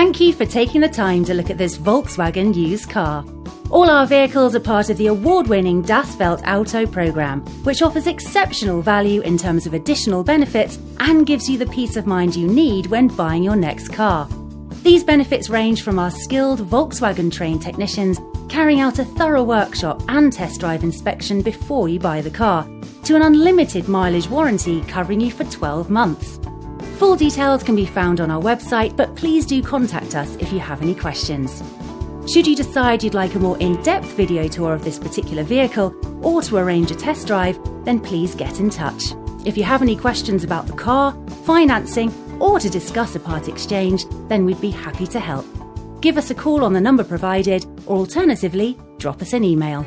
Thank you for taking the time to look at this Volkswagen used car. All our vehicles are part of the award-winning Das Welt Auto programme, which offers exceptional value in terms of additional benefits and gives you the peace of mind you need when buying your next car. These benefits range from our skilled Volkswagen-trained technicians carrying out a thorough workshop and test drive inspection before you buy the car, to an unlimited mileage warranty covering you for 12 months. Full details can be found on our website, but please do contact us if you have any questions. Should you decide you'd like a more in-depth video tour of this particular vehicle or to arrange a test drive, then please get in touch. If you have any questions about the car, financing, or to discuss a part exchange, then we'd be happy to help. Give us a call on the number provided, or alternatively, drop us an email.